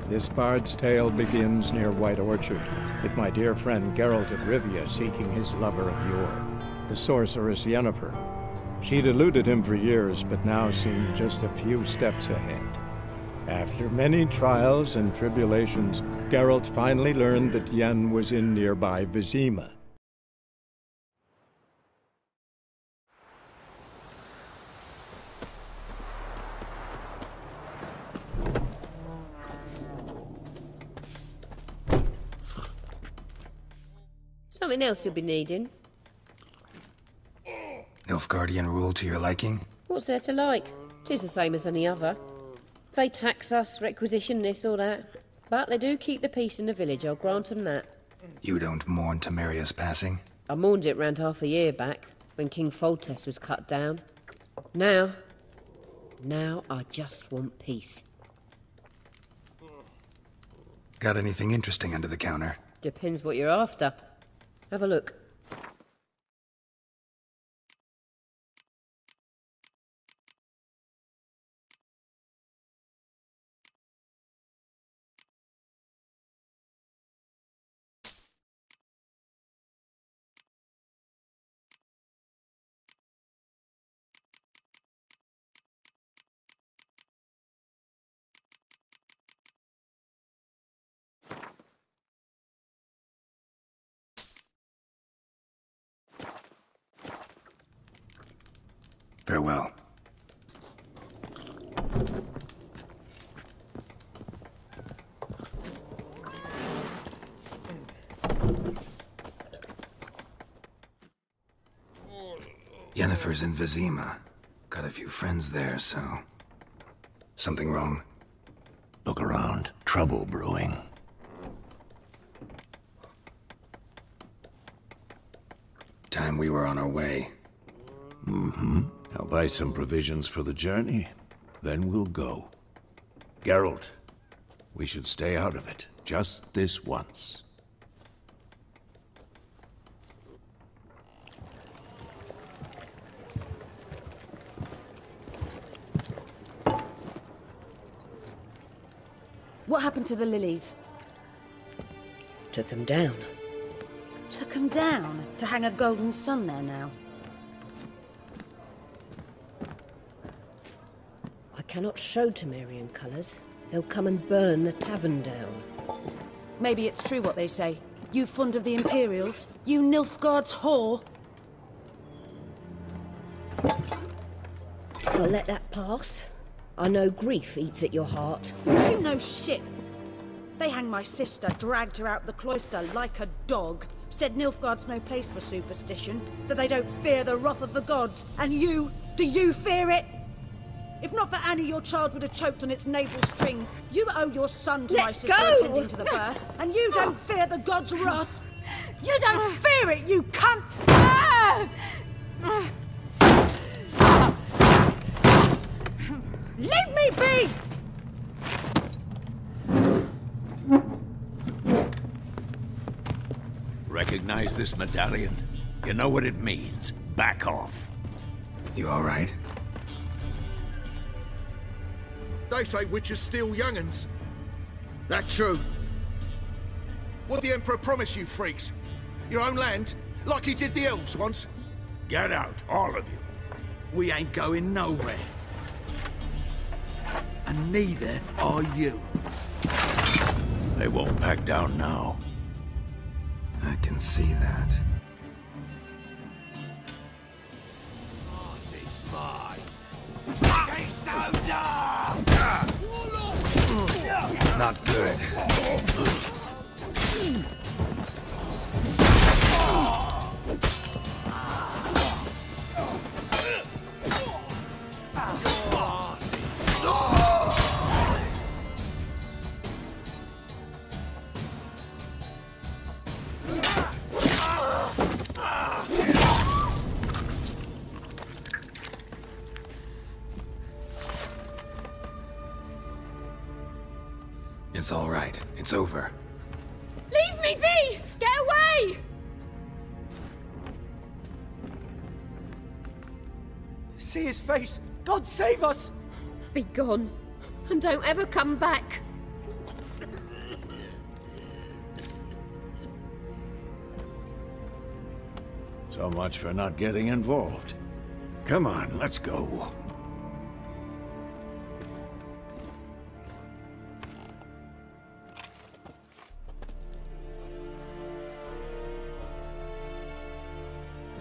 This bard's tale begins near White Orchard, with my dear friend Geralt of Rivia seeking his lover of yore, the sorceress Yennefer. She'd eluded him for years, but now seemed just a few steps ahead. After many trials and tribulations, Geralt finally learned that Yen was in nearby Vizima. Something else you'll be needing. Nilfgaardian rule to your liking? What's there to like? 'Tis the same as any other. They tax us, requisition this or that. But they do keep the peace in the village, I'll grant them that. You don't mourn Temeria's passing? I mourned it round half a year back, when King Foltest was cut down. Now I just want peace. Got anything interesting under the counter? Depends what you're after. Have a look. Farewell. Yennefer's in Vizima. Got a few friends there, so... Something wrong? Look around. Trouble brewing. Time we were on our way. Mm-hmm. I'll buy some provisions for the journey, then we'll go. Geralt, we should stay out of it, just this once. What happened to the lilies? Took 'em down. Took 'em down? To hang a golden sun there now? I cannot show Temerian colours. They'll come and burn the tavern down. Maybe it's true what they say. You fond of the Imperials? You Nilfgaard's whore? I'll let that pass. I know grief eats at your heart. You know shit. They hanged my sister, dragged her out the cloister like a dog. Said Nilfgaard's no place for superstition, that they don't fear the wrath of the gods. And you, do you fear it? If not for Annie, your child would have choked on its navel string. You owe your son to my sister attending to the birth, and you don't fear the gods' wrath. You don't fear it, you cunt! Leave me be! Recognize this medallion? You know what it means. Back off. You all right? They say witches steal young'uns. That true? What the Emperor promise you, freaks? Your own land? Like he did the elves once? Get out, all of you. We ain't going nowhere. And neither are you. They won't back down now. I can see that. This is mine. Not good. It's all right. It's over. Leave me be! Get away! See his face! God save us! Be gone. And don't ever come back. So much for not getting involved. Come on, let's go.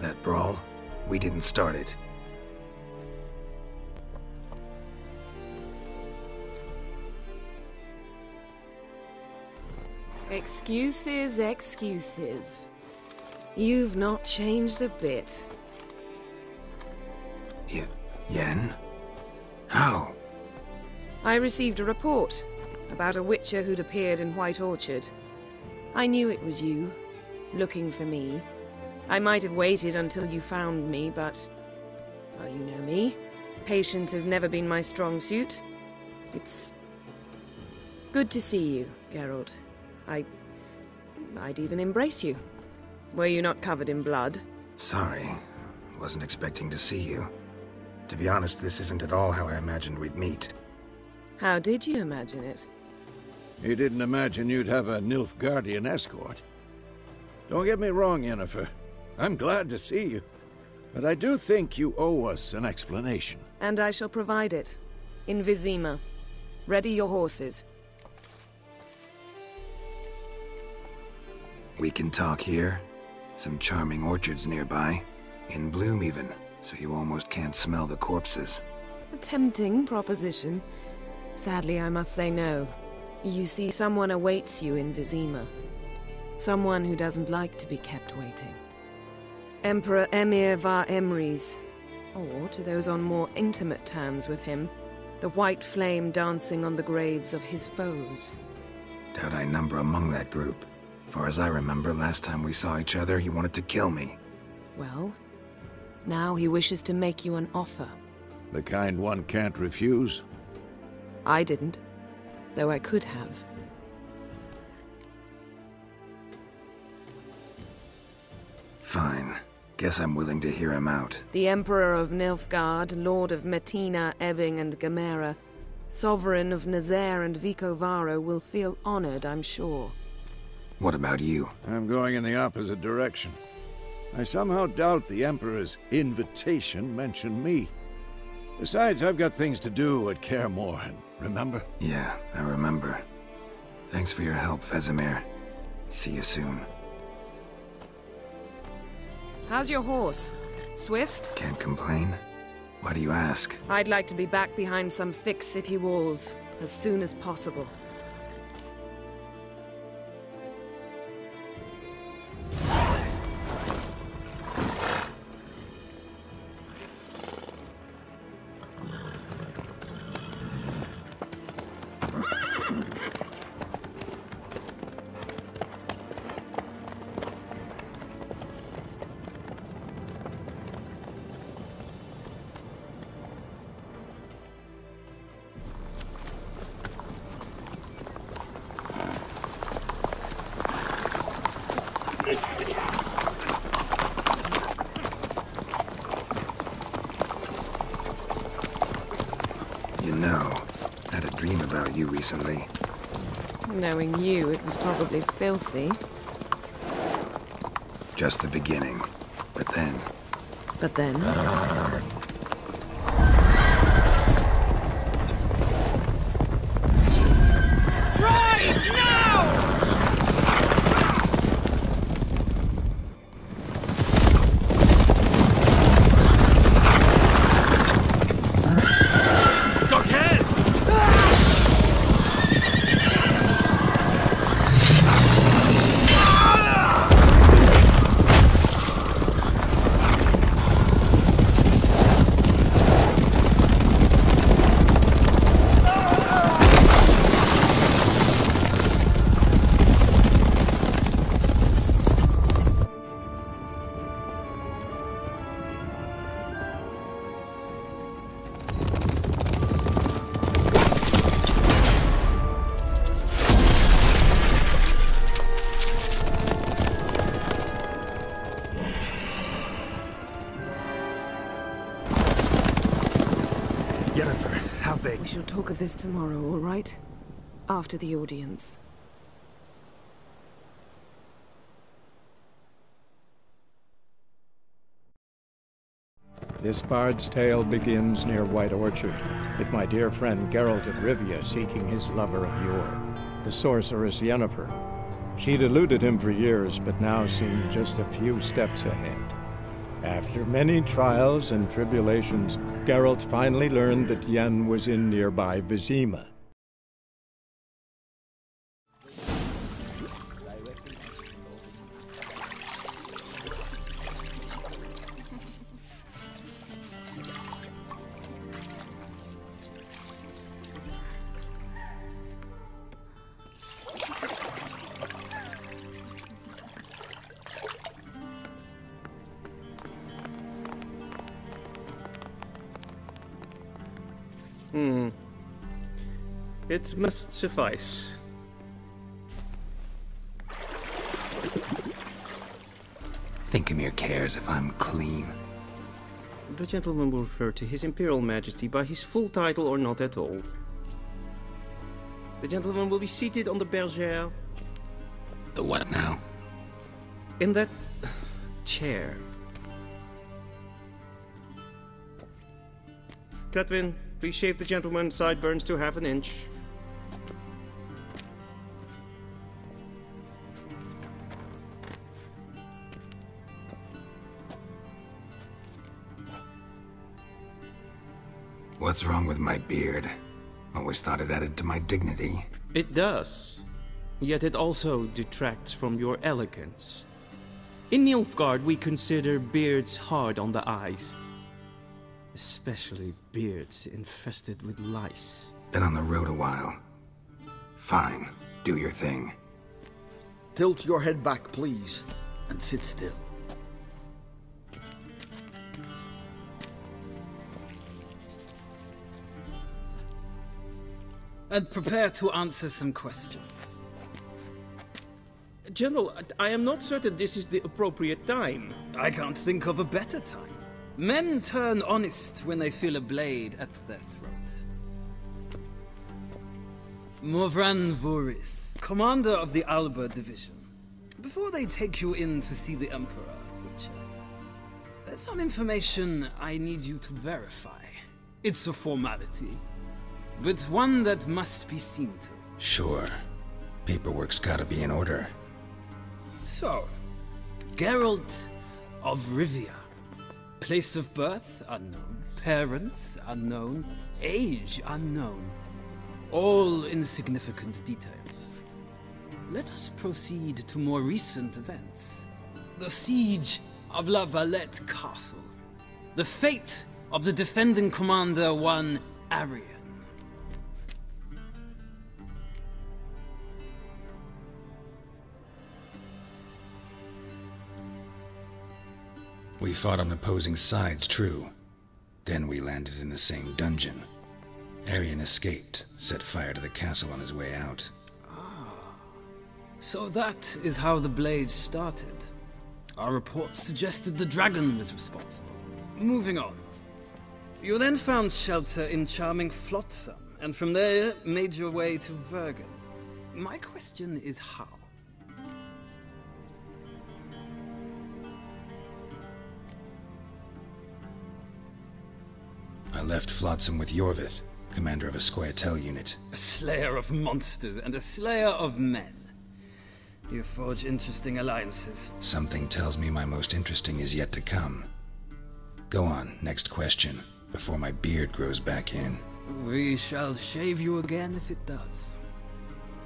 That brawl, we didn't start it. Excuses, excuses. You've not changed a bit. Yen? How? I received a report about a witcher who'd appeared in White Orchard. I knew it was you, looking for me. I might have waited until you found me, but... well, you know me. Patience has never been my strong suit. It's... good to see you, Geralt. I'd even embrace you. Were you not covered in blood? Sorry. Wasn't expecting to see you. To be honest, this isn't at all how I imagined we'd meet. How did you imagine it? You didn't imagine you'd have a Nilfgaardian escort. Don't get me wrong, Yennefer. I'm glad to see you. But I do think you owe us an explanation. And I shall provide it. In Vizima. Ready your horses. We can talk here. Some charming orchards nearby. In bloom even, so you almost can't smell the corpses. A tempting proposition. Sadly, I must say no. You see, someone awaits you in Vizima. Someone who doesn't like to be kept waiting. Emperor Emhyr var Emreis. Or, to those on more intimate terms with him, the white flame dancing on the graves of his foes. Doubt I number among that group. Far as I remember, last time we saw each other, he wanted to kill me. Well, now he wishes to make you an offer. The kind one can't refuse? I didn't, though I could have. Fine. Guess I'm willing to hear him out. The Emperor of Nilfgaard, Lord of Metina, Ebbing and Gamera, Sovereign of Nazaire and Vicovaro will feel honored, I'm sure. What about you? I'm going in the opposite direction. I somehow doubt the Emperor's invitation mentioned me. Besides, I've got things to do at Kaer Morhen, remember? Yeah, I remember. Thanks for your help, Vesemir. See you soon. How's your horse? Swift? Can't complain. Why do you ask? I'd like to be back behind some thick city walls, as soon as possible. You know, I had a dream about you recently. Knowing you, it was probably filthy. Just the beginning. But then... But then? talk of this tomorrow, all right? After the audience. This bard's tale begins near White Orchard, with my dear friend Geralt of Rivia seeking his lover of yore, the sorceress Yennefer. She'd eluded him for years, but now seemed just a few steps ahead. After many trials and tribulations, Geralt finally learned that Yen was in nearby Vizima. It must suffice. Thinkemere cares if I'm clean. The gentleman will refer to His Imperial Majesty by his full title or not at all. The gentleman will be seated on the bergère. The what now? In that chair. Cletwin, please shave the gentleman's sideburns to half an inch. What's wrong with my beard? Always thought it added to my dignity. It does. Yet it also detracts from your elegance. In Nilfgaard, we consider beards hard on the eyes. Especially beards infested with lice. Been on the road a while. Fine. Do your thing. Tilt your head back, please, and sit still. And prepare to answer some questions. General, I am not certain this is the appropriate time. I can't think of a better time. Men turn honest when they feel a blade at their throat. Morvran Voorhis, commander of the Alba Division. Before they take you in to see the Emperor, Witcher, there's some information I need you to verify. It's a formality, but one that must be seen to. Sure. Paperwork's gotta be in order. So, Geralt of Rivia. Place of birth, unknown. Parents, unknown. Age, unknown. All insignificant details. Let us proceed to more recent events. The siege of La Valette Castle. The fate of the defending commander, one Arian. We fought on opposing sides, true. Then we landed in the same dungeon. Arian escaped, set fire to the castle on his way out. So that is how the blade started. Our reports suggested the dragon was responsible. Moving on. You then found shelter in charming Flotsam, and from there made your way to Vergen. My question is how? I left Flotsam with Yorvith, commander of a Scoia'tael unit. A slayer of monsters and a slayer of men. You forge interesting alliances. Something tells me my most interesting is yet to come. Go on, next question, before my beard grows back in. We shall shave you again if it does.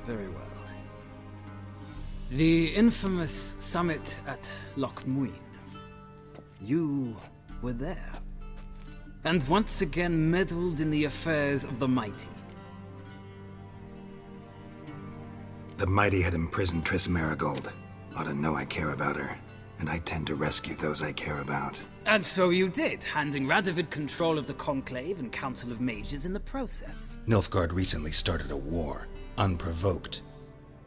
Very well. The infamous summit at Loch Muin. You were there. And once again meddled in the affairs of the mighty. The mighty had imprisoned Triss Merigold. Ought to know I care about her, and I tend to rescue those I care about. And so you did, handing Radovid control of the Conclave and Council of Mages in the process. Nilfgaard recently started a war, unprovoked.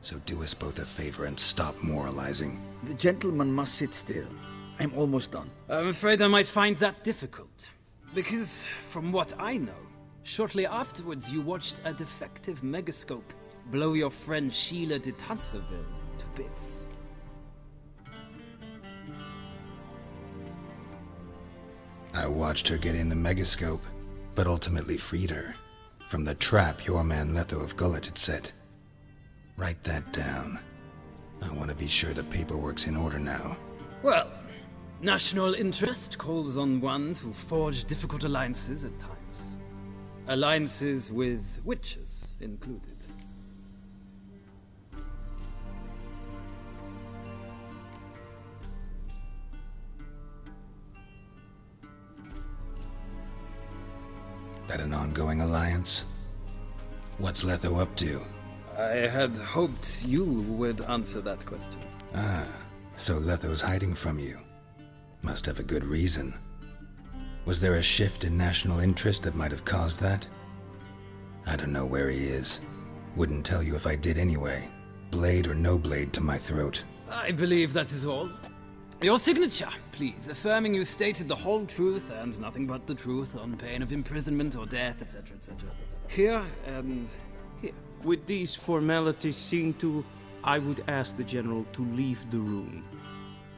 So do us both a favor and stop moralizing. The gentleman must sit still. I'm almost done. I'm afraid I might find that difficult. Because, from what I know, Shortly afterwards, you watched a defective megascope blow your friend Sheila de Tancerville to bits. I watched her get in the megascope, but ultimately freed her from the trap your man Letho of Gullet had set. Write that down. I want to be sure the paperwork's in order now. Well, national interest calls on one to forge difficult alliances at times. Alliances with witches included. That an ongoing alliance? What's Letho up to? I had hoped you would answer that question. Ah, so Letho's hiding from you. Must have a good reason. Was there a shift in national interest that might have caused that? I don't know where he is. Wouldn't tell you if I did anyway. Blade or no blade to my throat. I believe that is all. Your signature, please, affirming you stated the whole truth and nothing but the truth on pain of imprisonment or death, etc., etc. Here and here. With these formalities seen to, I would ask the General to leave the room.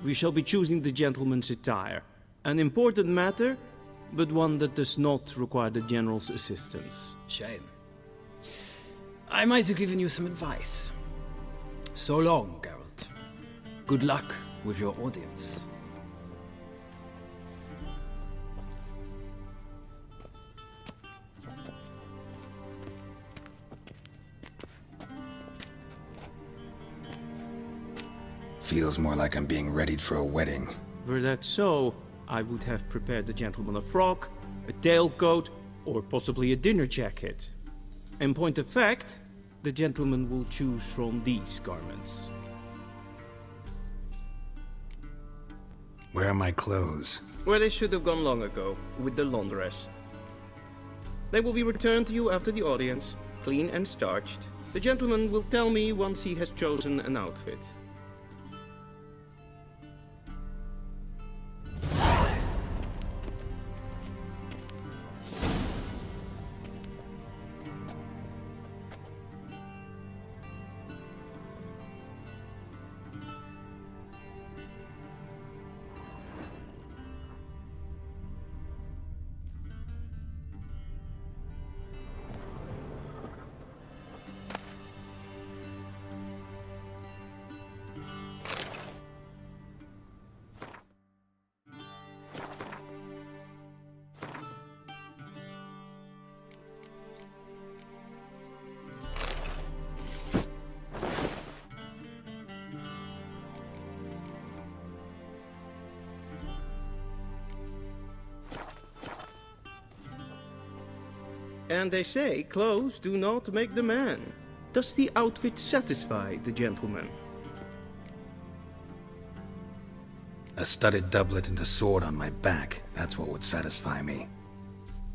We shall be choosing the gentleman's attire. An important matter, but one that does not require the General's assistance. Shame. I might have given you some advice. So long, Geralt. Good luck with your audience. Feels more like I'm being readied for a wedding. Were that so, I would have prepared the gentleman a frock, a tailcoat, or possibly a dinner jacket. In point of fact, the gentleman will choose from these garments. Where are my clothes? Where they should have gone long ago, with the laundress. They will be returned to you after the audience, clean and starched. The gentleman will tell me once he has chosen an outfit. And they say clothes do not make the man. Does the outfit satisfy the gentleman? A studded doublet and a sword on my back, that's what would satisfy me.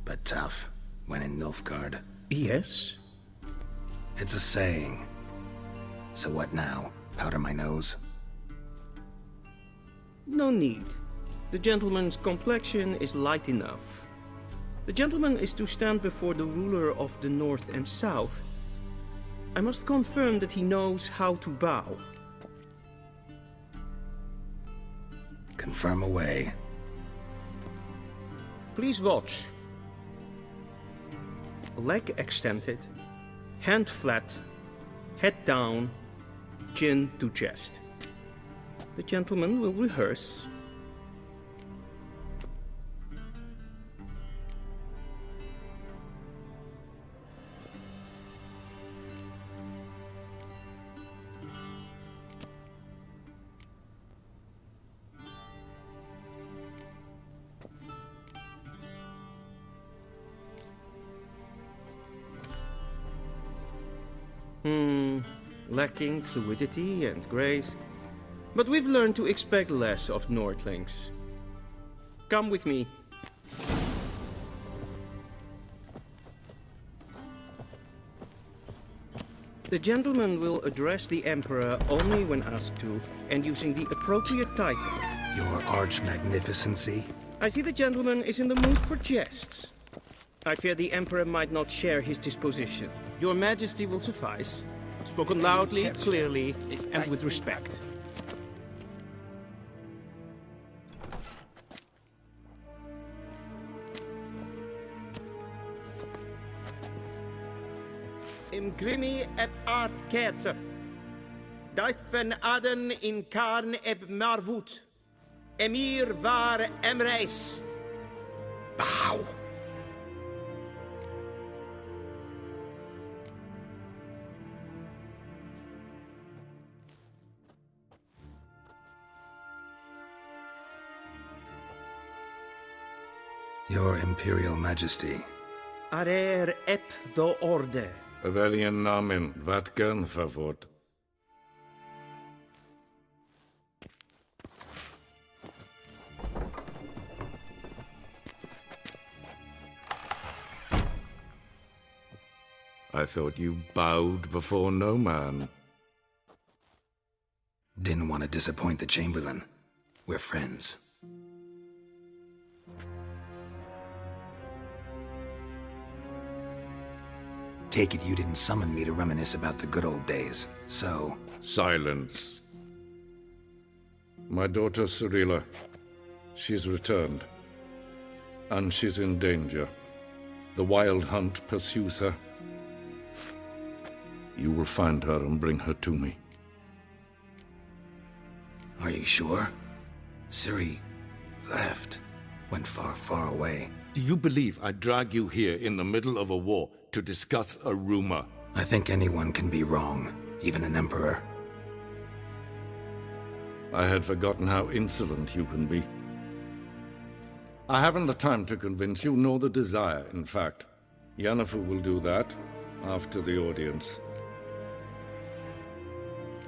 But tough, when in Nilfgaard. Yes? It's a saying. So what now? Powder my nose? No need. The gentleman's complexion is light enough. The gentleman is to stand before the ruler of the North and South. I must confirm that he knows how to bow. Confirm away. Please watch. Leg extended, hand flat, head down, chin to chest. The gentleman will rehearse. Lacking fluidity and grace, but we've learned to expect less of Nordlings. Come with me. The gentleman will address the Emperor only when asked to, and using the appropriate title. Your arch magnificency? I see the gentleman is in the mood for jests. I fear the Emperor might not share his disposition. Your Majesty will suffice. Spoken loudly, clearly, and with respect. Imgrimi eb art kerzer. Daifen aden in karn eb marvut. Emir var emreis. Bow! Your Imperial Majesty. Arer ep the orde. Velian namen, vatgen favort. I thought you bowed before no man. Didn't want to disappoint the Chamberlain. We're friends. Take it you didn't summon me to reminisce about the good old days, so... Silence. My daughter Cirilla, she's returned. And she's in danger. The Wild Hunt pursues her. You will find her and bring her to me. Are you sure? Ciri left. Went far, far away. Do you believe I'd drag you here in the middle of a war to discuss a rumor? I think anyone can be wrong, even an emperor. I had forgotten how insolent you can be. I haven't the time to convince you, nor the desire, in fact. Yennefer will do that after the audience.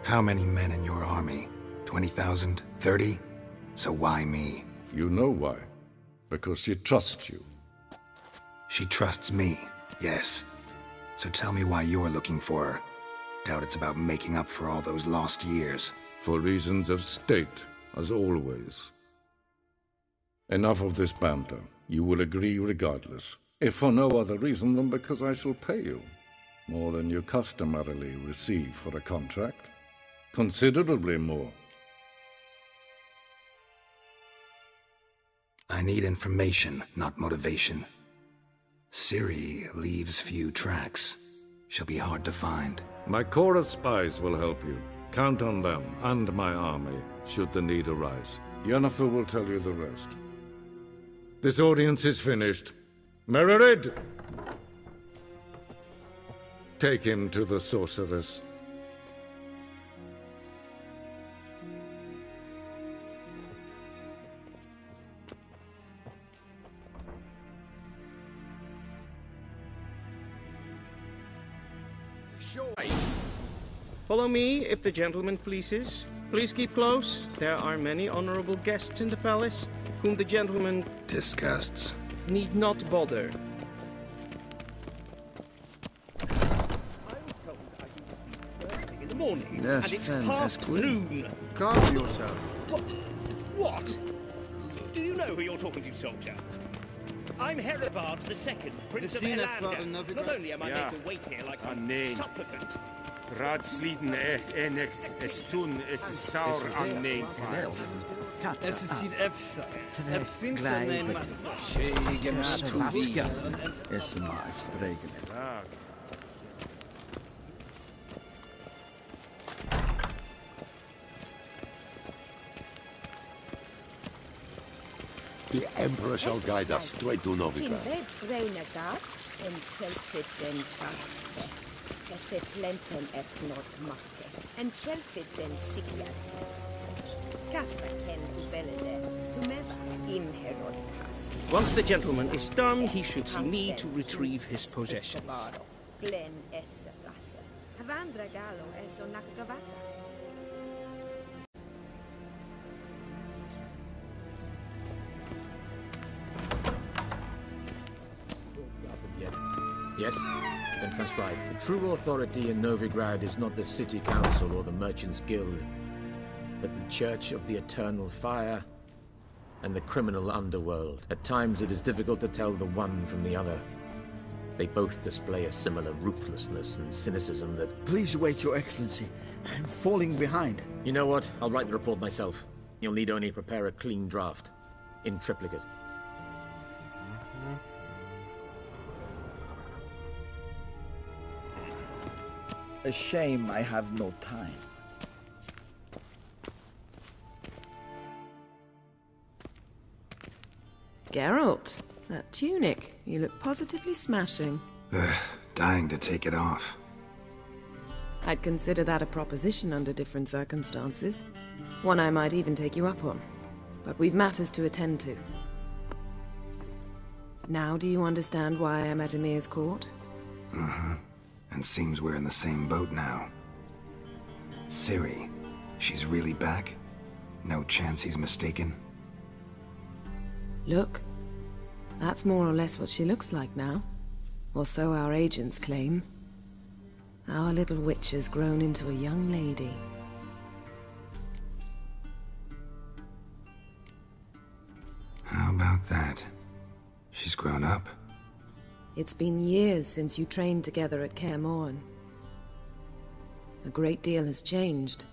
How many men in your army? 20,000? 30? So why me? You know why. Because she trusts you. She trusts me, yes. So tell me why you're looking for her. Doubt it's about making up for all those lost years. For reasons of state, as always. Enough of this banter. You will agree regardless. If for no other reason than because I shall pay you. More than you customarily receive for a contract. Considerably more. I need information, not motivation. Ciri leaves few tracks. She'll be hard to find. My corps of spies will help you. Count on them, and my army, should the need arise. Yennefer will tell you the rest. This audience is finished. Mererid! Take him to the sorceress. Follow me, if the gentleman pleases. Please keep close. There are many honorable guests in the palace, whom the gentleman... disgusts. ...need not bother. In the morning, Yes, and it's and past noon. Calm yourself. What? Do you know who you're talking to, soldier? I'm Herivard II, Prince of Helander. Not only am I made to wait here like some supplicant. Raadsliden enigt estun is saur an nein file. Es sieht efsa. Finster nein mat. Schegen to via. Es ma stregen. The Emperor shall guide us straight to Novigrad. In bed reinagat en selfit den karte. Esse plenten et not makke. En selfit den sikkert. Kasper ken ubelede. Tumeva in herodkas. Once the gentleman is done, he should see me to retrieve his possessions. Glen esse gasse. Havandra galo eso nakgavasa. Yes? Then transcribe. The true authority in Novigrad is not the city council or the merchants' guild, but the Church of the Eternal Fire and the criminal underworld. At times it is difficult to tell the one from the other. They both display a similar ruthlessness and cynicism that... Please wait, Your Excellency. I'm falling behind. You know what? I'll write the report myself. You'll need only prepare a clean draft. In triplicate. A shame I have no time. Geralt, that tunic. You look positively smashing. Ugh, dying to take it off. I'd consider that a proposition under different circumstances. One I might even take you up on. But we've matters to attend to. Now do you understand why I'm at Ymir's court? Mm-hmm. And seems we're in the same boat now. Ciri, she's really back? No chance he's mistaken? Look, that's more or less what she looks like now. Or so our agents claim. Our little witch has grown into a young lady. How about that? She's grown up? It's been years since you trained together at Kaer Morhen. A great deal has changed.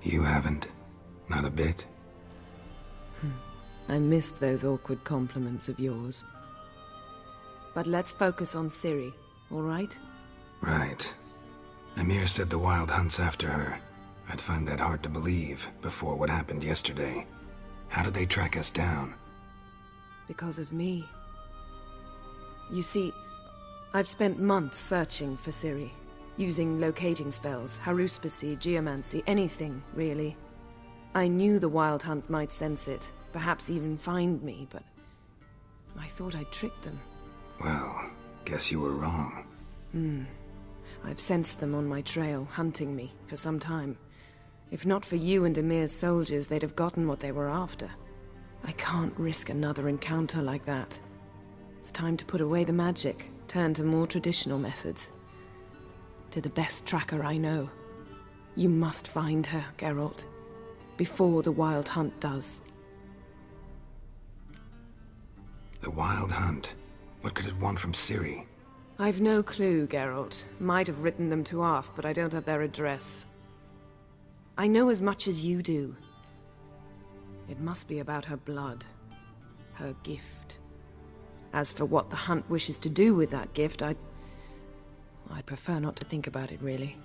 You haven't. Not a bit. I missed those awkward compliments of yours. But let's focus on Ciri, all right? Right. Ymir said the Wild Hunt's after her. I'd find that hard to believe before what happened yesterday. How did they track us down? Because of me. You see, I've spent months searching for Ciri, using locating spells, haruspicy, geomancy, anything, really. I knew the Wild Hunt might sense it, perhaps even find me, but I thought I'd tricked them. Well, guess you were wrong. I've sensed them on my trail, hunting me, for some time. If not for you and Ymir's soldiers, they'd have gotten what they were after. I can't risk another encounter like that. It's time to put away the magic, turn to more traditional methods. To the best tracker I know. You must find her, Geralt. Before the Wild Hunt does. The Wild Hunt? What could it want from Ciri? I've no clue, Geralt. Might have written them to ask, but I don't have their address. I know as much as you do. It must be about her blood. Her gift. As for what the Hunt wishes to do with that gift, I'd prefer not to think about it, really.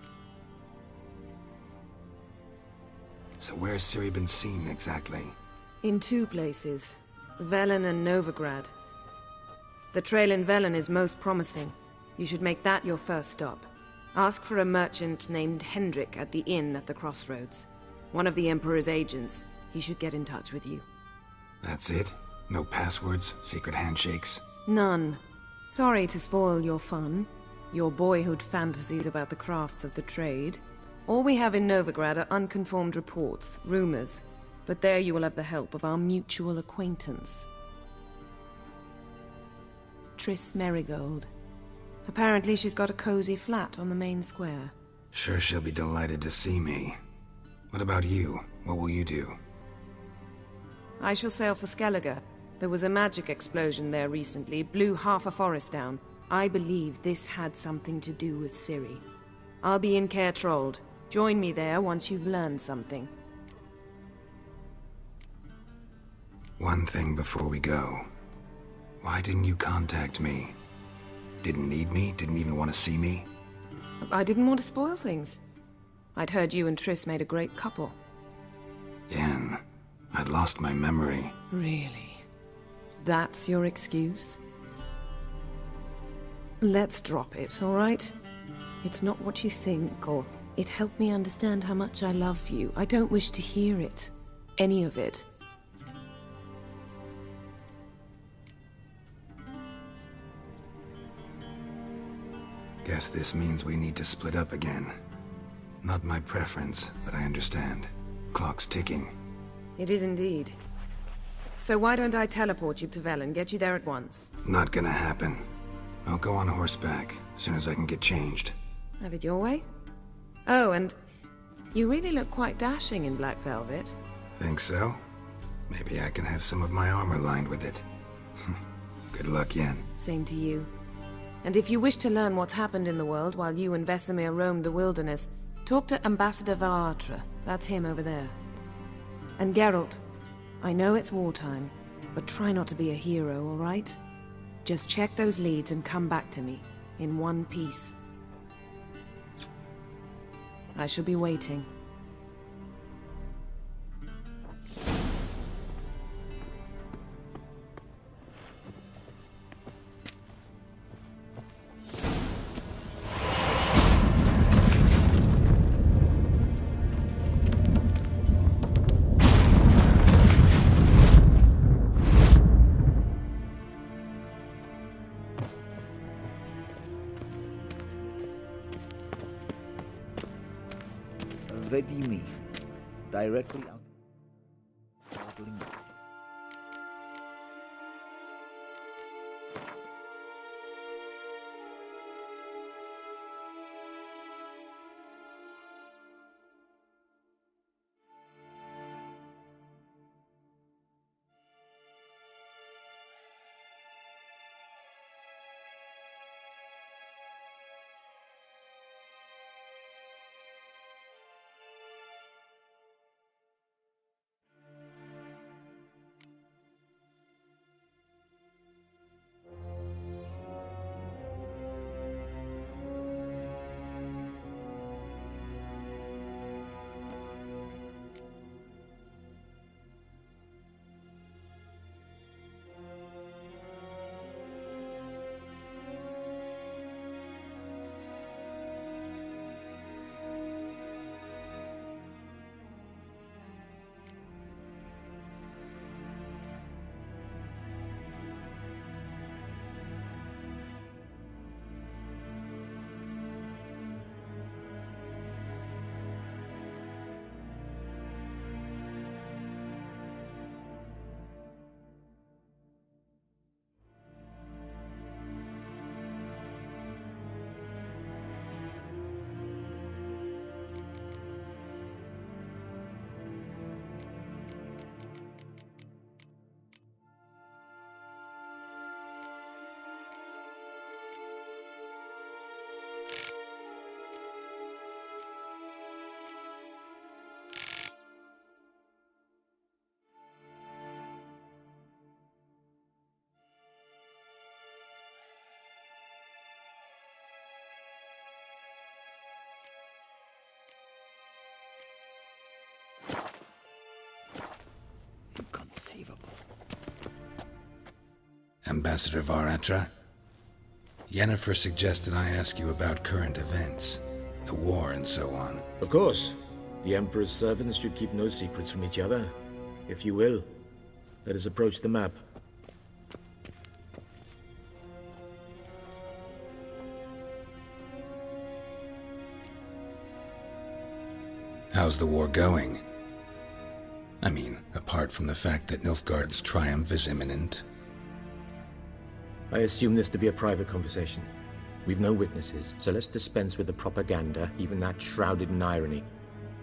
So where's Ciri been seen, exactly? In two places. Velen and Novigrad. The trail in Velen is most promising. You should make that your first stop. Ask for a merchant named Hendrik at the inn at the crossroads. One of the Emperor's agents. He should get in touch with you. That's it? No passwords? Secret handshakes? None. Sorry to spoil your fun. Your boyhood fantasies about the crafts of the trade. All we have in Novigrad are unconfirmed reports, rumors. But there you will have the help of our mutual acquaintance. Triss Merigold. Apparently she's got a cozy flat on the main square. Sure she'll be delighted to see me. What about you? What will you do? I shall sail for Skellige. There was a magic explosion there recently, blew half a forest down. I believe this had something to do with Ciri. I'll be in Caer Trolde. Join me there once you've learned something. One thing before we go. Why didn't you contact me? Didn't need me? Didn't even want to see me? I didn't want to spoil things. I'd heard you and Triss made a great couple. Yen, I'd lost my memory. Really? That's your excuse? Let's drop it, all right? It's not what you think, or it helped me understand how much I love you. I don't wish to hear it. Any of it. Guess this means we need to split up again. Not my preference, but I understand. Clock's ticking. It is indeed. So why don't I teleport you to Velen, get you there at once? Not gonna happen. I'll go on horseback, as soon as I can get changed. Have it your way? Oh, and you really look quite dashing in black velvet. Think so? Maybe I can have some of my armor lined with it. Good luck, Yen. Same to you. And if you wish to learn what's happened in the world while you and Vesemir roamed the wilderness, talk to Ambassador Varatra. That's him over there. And Geralt, I know it's wartime, but try not to be a hero, all right? Just check those leads and come back to me, in one piece. I shall be waiting. Vedimi, directly out of limit. Inconceivable. Ambassador Varatra? Yennefer suggested I ask you about current events, the war and so on. Of course. The Emperor's servants should keep no secrets from each other. If you will, let us approach the map. How's the war going? I mean, apart from the fact that Nilfgaard's triumph is imminent. I assume this to be a private conversation. We've no witnesses, so let's dispense with the propaganda, even that shrouded in irony.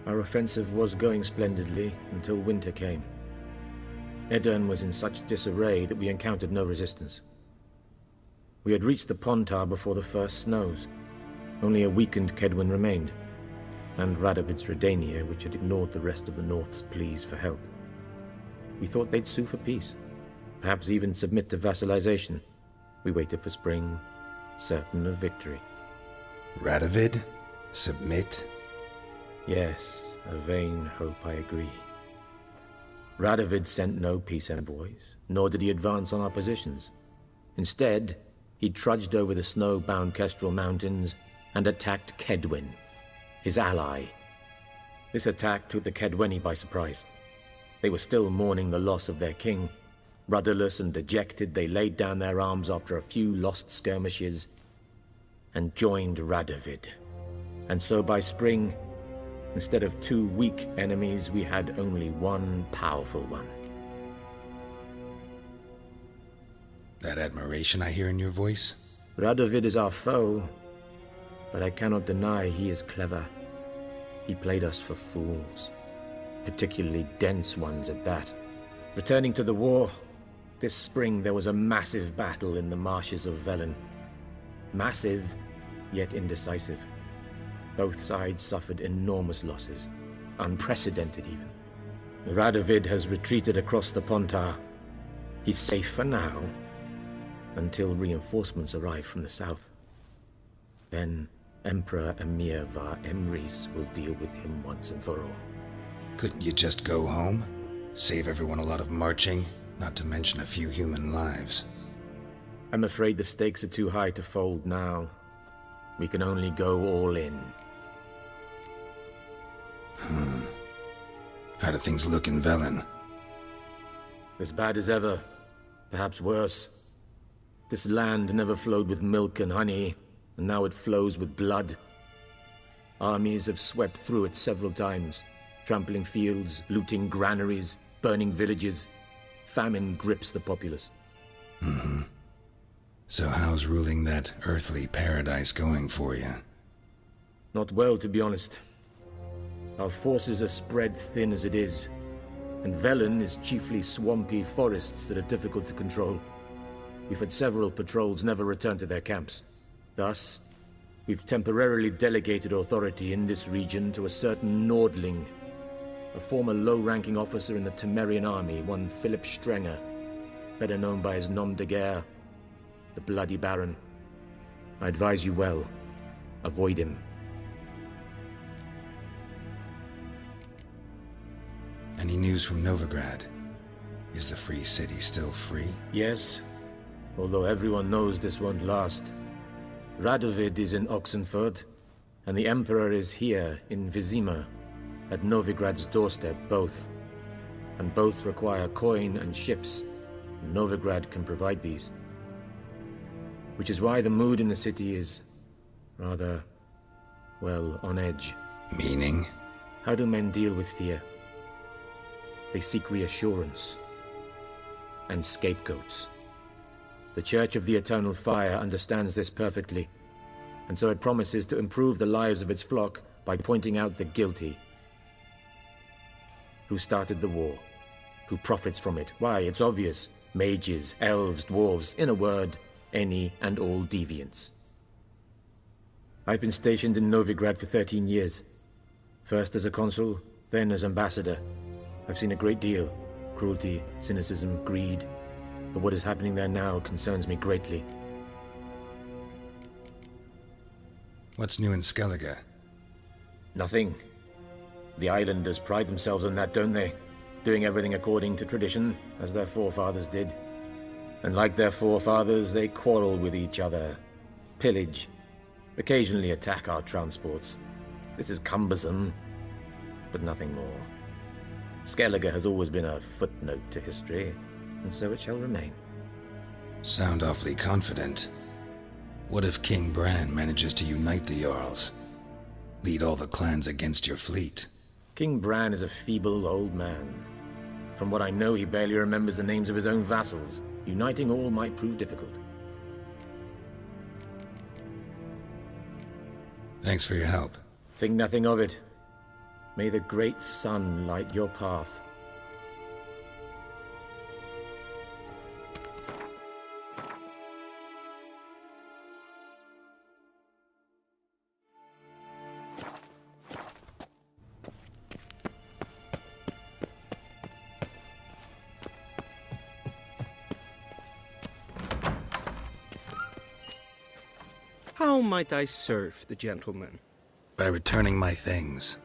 Our offensive was going splendidly until winter came. Edirn was in such disarray that we encountered no resistance. We had reached the Pontar before the first snows. Only a weakened Kedwen remained, and Radovid's Redania, which had ignored the rest of the North's pleas for help. We thought they'd sue for peace, perhaps even submit to vassalization. We waited for spring, certain of victory. Radovid? Submit? Yes, a vain hope, I agree. Radovid sent no peace envoys, nor did he advance on our positions. Instead, he trudged over the snow-bound Kestrel Mountains and attacked Kedwen, his ally. This attack took the Kedweni by surprise. They were still mourning the loss of their king. Rudderless and dejected, they laid down their arms after a few lost skirmishes and joined Radovid. And so by spring, instead of two weak enemies, we had only one powerful one. That admiration I hear in your voice? Radovid is our foe, but I cannot deny he is clever. He played us for fools, particularly dense ones at that. Returning to the war, This spring there was a massive battle in the marshes of Velen. Massive, yet indecisive. Both sides suffered enormous losses, unprecedented even. Radovid has retreated across the Pontar. He's safe for now, until reinforcements arrive from the south. Then Emperor Emir var Emrys will deal with him once and for all. Couldn't you just go home? Save everyone a lot of marching, not to mention a few human lives. I'm afraid the stakes are too high to fold now. We can only go all in. How do things look in Velen? As bad as ever. Perhaps worse. This land never flowed with milk and honey, and now it flows with blood. Armies have swept through it several times, trampling fields, looting granaries, burning villages. Famine grips the populace. So how's ruling that earthly paradise going for you? Not well, to be honest. Our forces are spread thin as it is, and Velen is chiefly swampy forests that are difficult to control. We've had several patrols never return to their camps. Thus, we've temporarily delegated authority in this region to a certain Nordling, a former low-ranking officer in the Temerian army, one Philip Strenger, better known by his nom de guerre, the Bloody Baron. I advise you well. Avoid him. Any news from Novigrad? Is the Free City still free? Yes, although everyone knows this won't last. Radovid is in Oxenford, and the Emperor is here in Vizima, at Novigrad's doorstep, both. And both require coin and ships. Novigrad can provide these. Which is why the mood in the city is rather, well, on edge. Meaning? How do men deal with fear? They seek reassurance and scapegoats. The Church of the Eternal Fire understands this perfectly, and so it promises to improve the lives of its flock by pointing out the guilty. Who started the war? Who profits from it? Why, it's obvious. Mages, elves, dwarves, in a word, any and all deviants. I've been stationed in Novigrad for 13 years. First as a consul, then as ambassador. I've seen a great deal. Cruelty, cynicism, greed. But what is happening there now concerns me greatly. What's new in Skellige? Nothing. The islanders pride themselves on that, don't they? Doing everything according to tradition, as their forefathers did. And like their forefathers, they quarrel with each other, pillage, occasionally attack our transports. This is cumbersome, but nothing more. Skellige has always been a footnote to history, and so it shall remain. Sound awfully confident. What if King Bran manages to unite the Jarls? Lead all the clans against your fleet? King Bran is a feeble old man. From what I know, he barely remembers the names of his own vassals. Uniting all might prove difficult. Thanks for your help. Think nothing of it. May the great sun light your path. How might I serve the gentleman? By returning my things.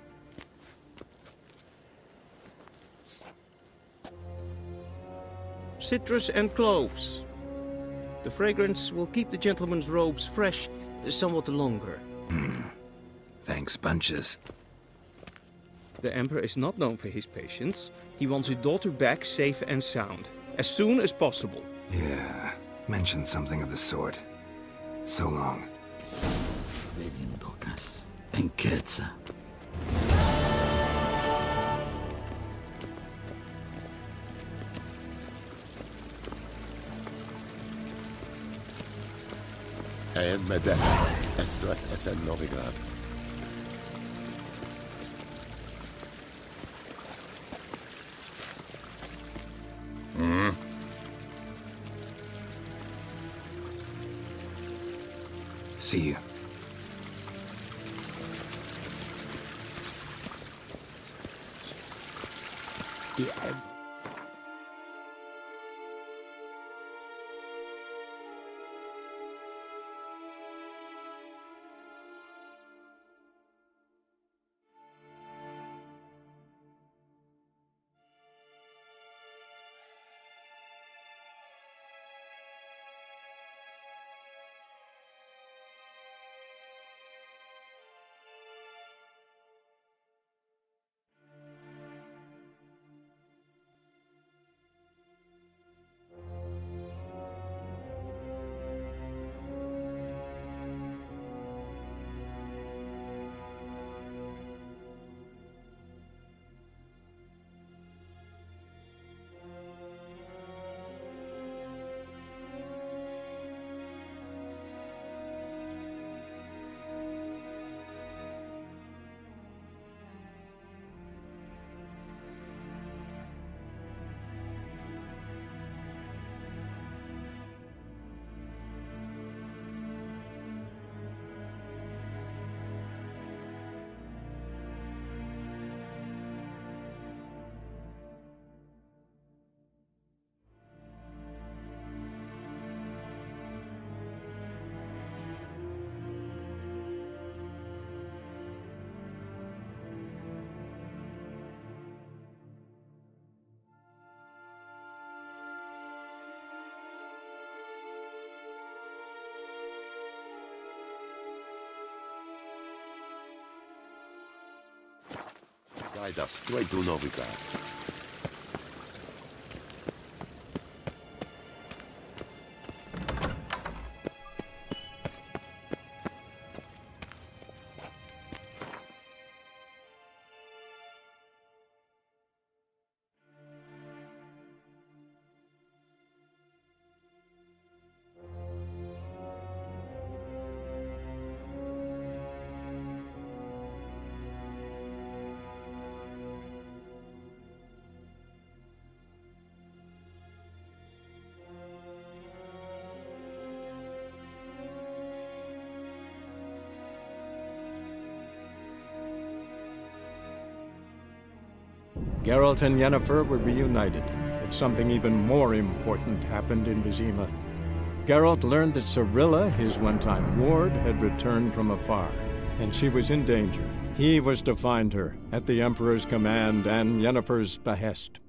Citrus and cloves. The fragrance will keep the gentleman's robes fresh somewhat longer. Thanks, bunches. The Emperor is not known for his patience. He wants his daughter back safe and sound, as soon as possible. Yeah, mentioned something of the sort. So long. Velindokas and Ketsa. And Medek, Estrat Esen Novigrad. the Emperor. Guide us straight to Novigrad. Geralt and Yennefer were reunited, but something even more important happened in Vizima. Geralt learned that Cirilla, his one-time ward, had returned from afar, and she was in danger. He was to find her, at the Emperor's command and Yennefer's behest.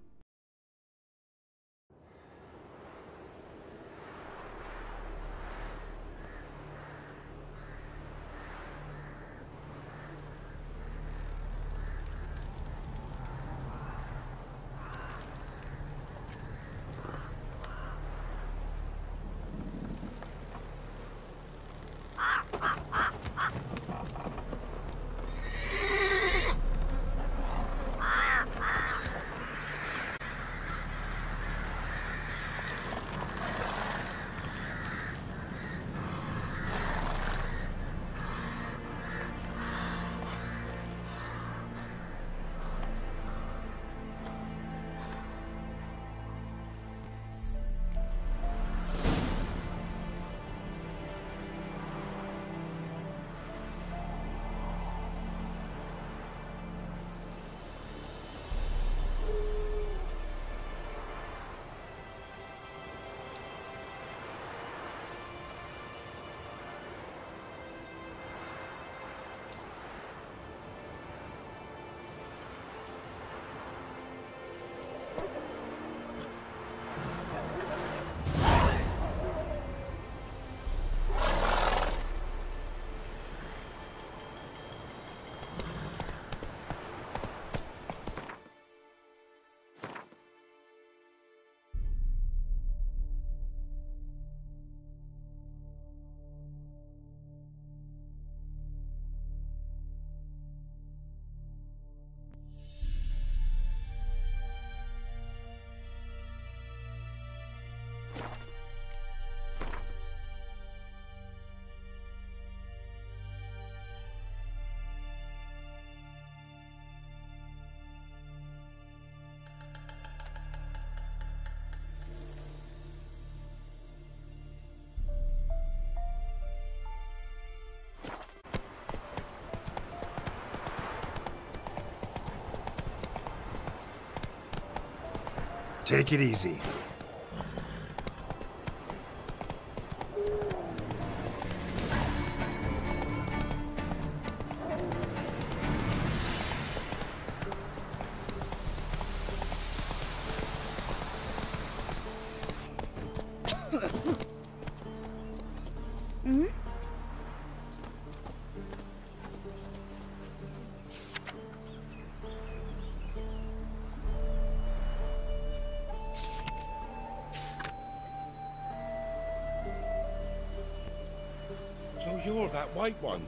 Take it easy. So you're that white one.